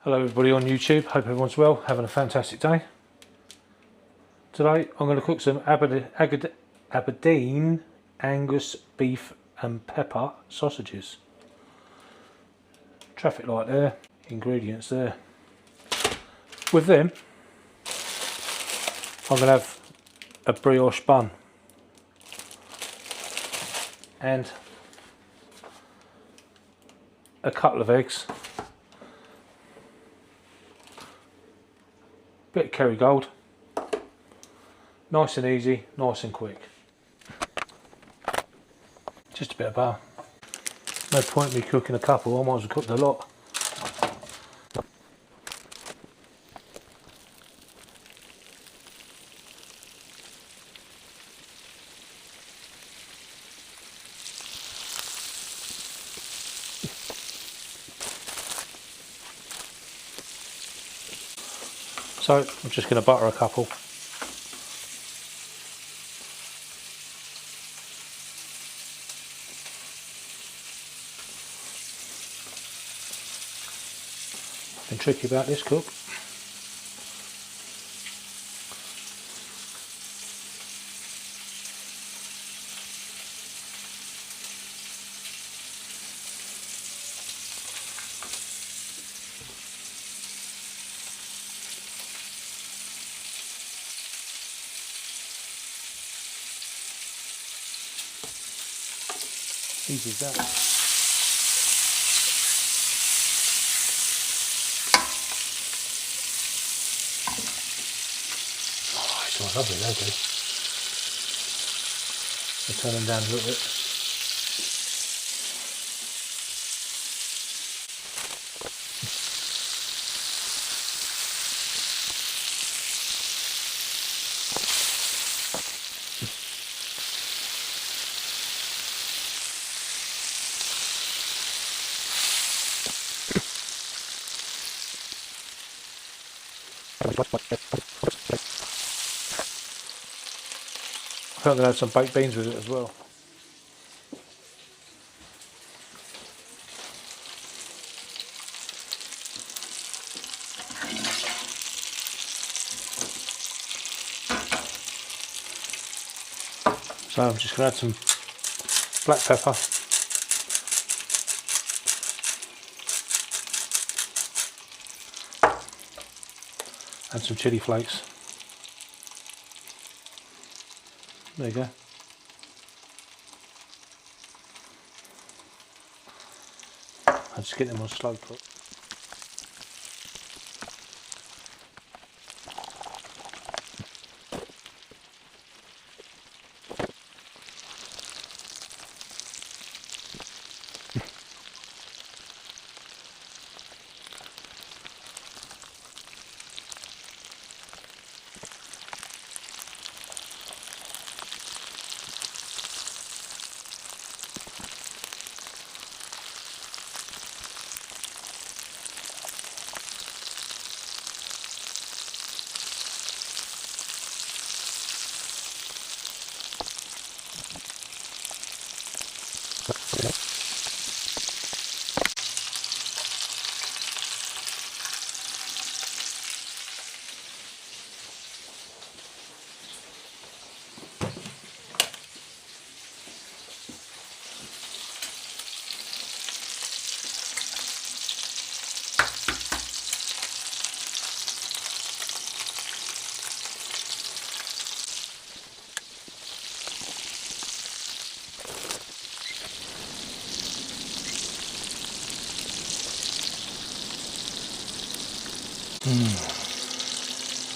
Hello everybody on YouTube, hope everyone's well, having a fantastic day. Today I'm going to cook some Aberdeen Angus beef and pepper sausages. Traffic light there, ingredients there. With them I'm going to have a brioche bun and a couple of eggs, bit of Kerrygold, nice and easy, nice and quick. Just a bit of butter. No point in me cooking a couple, I might as well cook the lot. So I'm just going to butter a couple. Nothing tricky about this cook. Easy as that. Oh, it's all lovely, they do. I'll turn them down a little bit. I think I'm going to add some baked beans with it as well. So I'm just going to add some black pepper, and some chilli flakes. There you go. I'll just get them on slow cook.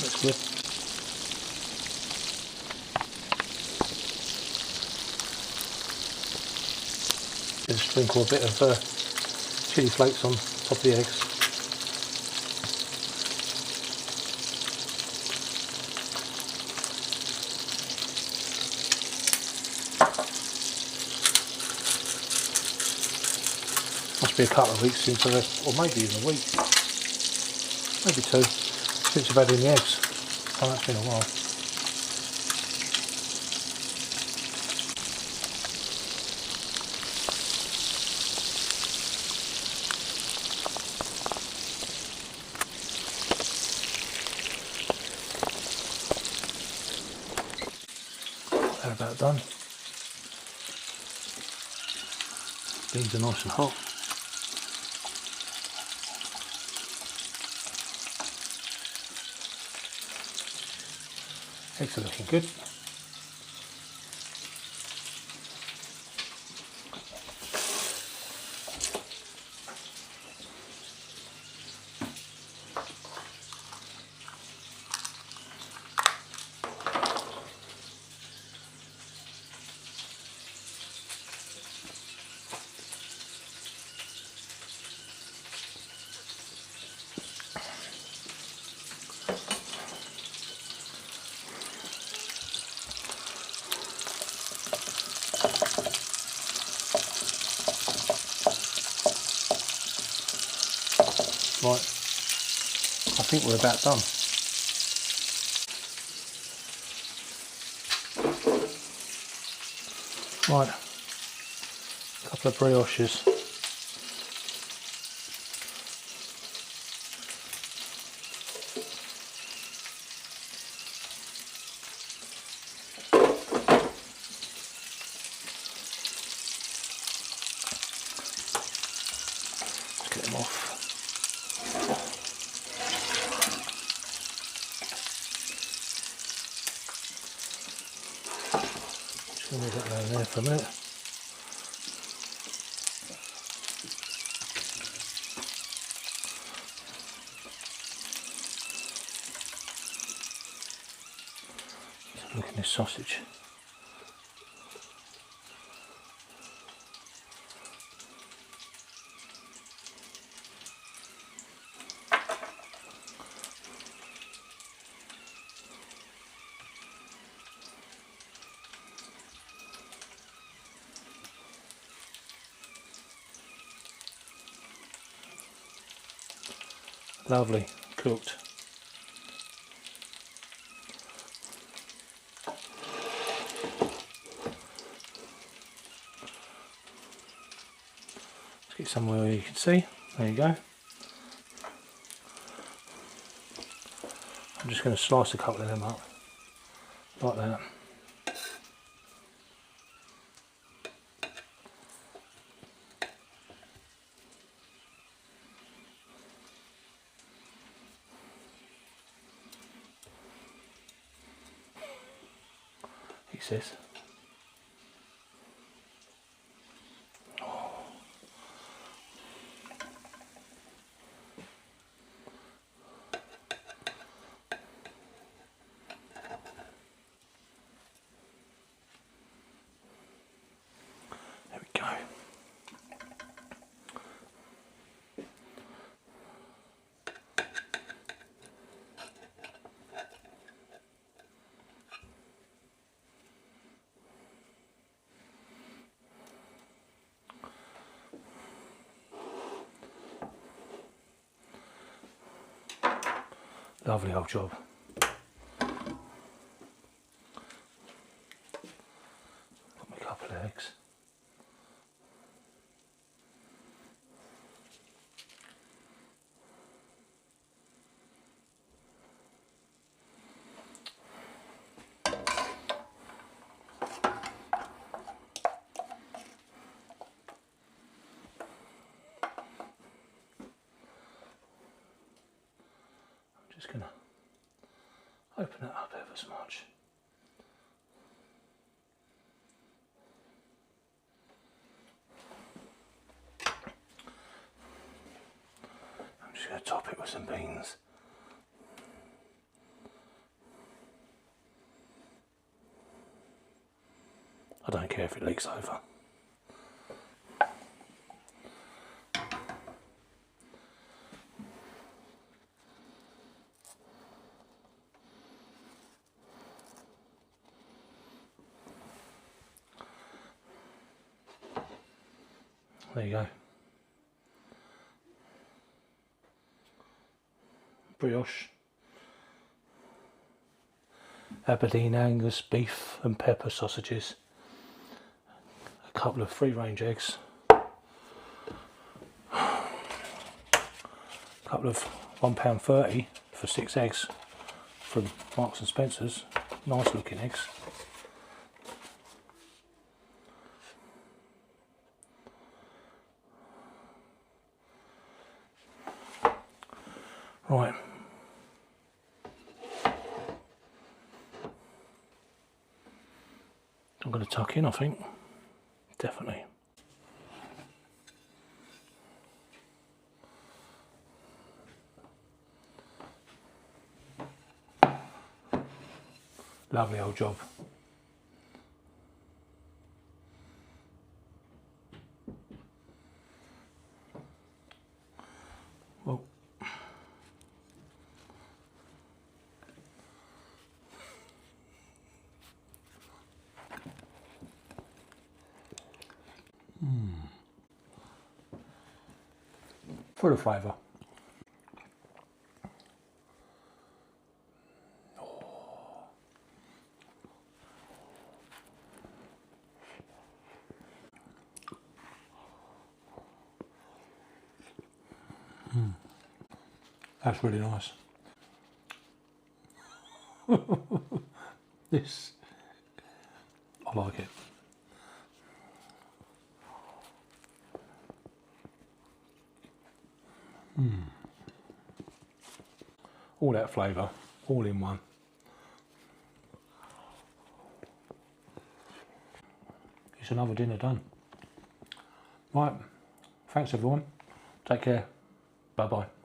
Looks good. Just sprinkle a bit of chilli flakes on top of the eggs. Must be a couple of weeks since I've, or maybe even a week, maybe two, since I've had in the eggs. Oh, that's been a while. about done. Beans are nice and hot. Eggs are looking good. Right, I think we're about done. Right, a couple of brioches. Let's get them off. Just going to leave that down there for a minute. Look at this sausage. Lovely, cooked. Let's get somewhere where you can see. There you go. I'm just going to slice a couple of them up like that. He says. There we go. Lovely old job. Got me a couple of eggs. Just going to open it up ever so much. I'm just going to top it with some beans. I don't care if it leaks over. There you go. Brioche. Aberdeen Angus beef and pepper sausages. A couple of free range eggs. A couple of £1.30 for 6 eggs from Marks and Spencer's. Nice looking eggs. Right. I'm going to tuck in, I think. Definitely. Lovely old job. Well, full of flavour. That's really nice. This, I like it. All that flavour, all in one. It's another dinner done. Right, thanks everyone. Take care. Bye bye.